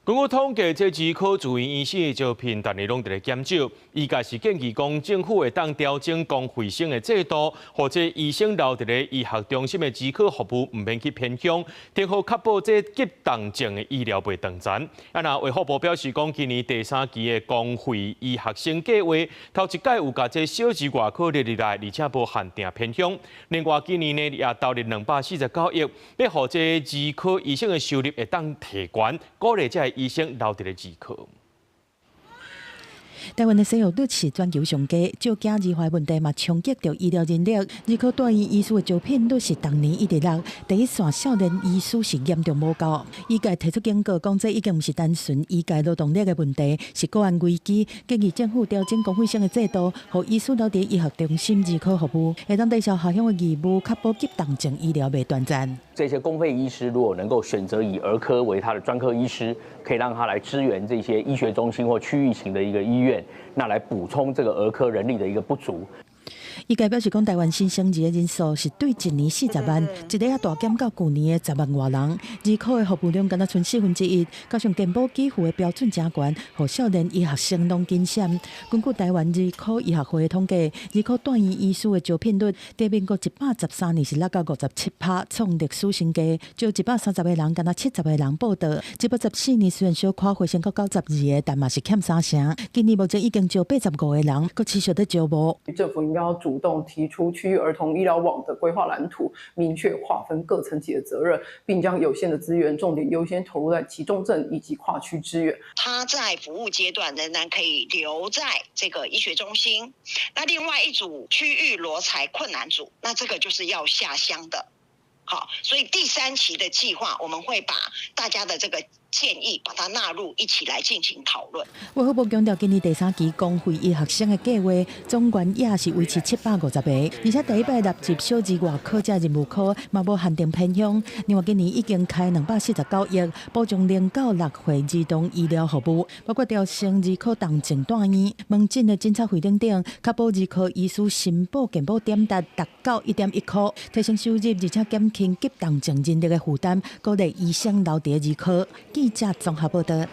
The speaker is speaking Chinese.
根据统计，这儿科住院医师的招聘，但是拢伫咧减少。伊家是建议讲，政府会当调整公费生的制度，或者医生留伫咧医学中心的儿科服务，唔免去偏乡，定好确保这急重症的医疗袂断层。啊，那卫福部表示讲，今年第3期的公费医学生计划，头一届有甲这小儿外科列入来，而且无限定偏乡。另外，今年呢也投入249亿，要互这儿科医生的收入会当提悬，鼓励这医生留伫咧儿科。台湾的生育率是全球上低，少囝儿怀问题嘛冲击着医疗人力。儿科大医医师的招聘率是当年1:6，第一线少年医师是严重无够。医界提出警告，讲这已经毋是单纯医界劳动力的问题，是国安危机。建议政府调整公费生的制度，让医师留伫医学中心儿科服务，会当抵消下乡的义务，确保急重症医疗袂断层。这些公费医师如果能够选择以儿科为他的专科医师，可以让他来支援这些医学中心或区域型的一个医院，那来补充这个儿科人力的一个不足。医界表示，讲台湾新生儿的人数是对一年40万，一个也大减到去年的10万外人。儿科的服务量敢若剩1/4，加上健保给付的标准真悬，互少年医学生拢惊险。根据台湾儿科医学会的统计，儿科大医医师的招聘率，在民国113年是落到57%，创历史新低。就130个人，敢若70个人报道。114年虽然小可回升到92个，但嘛是欠3成。今年目前已经招85个人，佫持续在招募。政府应该要主动提出区域儿童医疗网的规划蓝图，明确划分各层级的责任，并将有限的资源重点优先投入在急重症以及跨区支援。他在服务阶段仍然可以留在这个医学中心。那另外一组区域罗才困难组，那这个就是要下乡的。好，所以第3期的计划，我们会把大家的这个建议把它纳入一起来进行讨论。卫福部强调，今年第3期公费医学生的计划总原也是维持750个，而且第一摆纳入小儿外科加任务科，嘛无限定偏乡。另外，今年已经开249亿，保障0到6岁儿童医疗服务，包括调升儿科重症大医、门诊的检测费等等，确保儿科医师申报健保点达到1.1块，提升收入，而且减轻急重症人力的负担，鼓励医生留伫儿科。记者综合报道。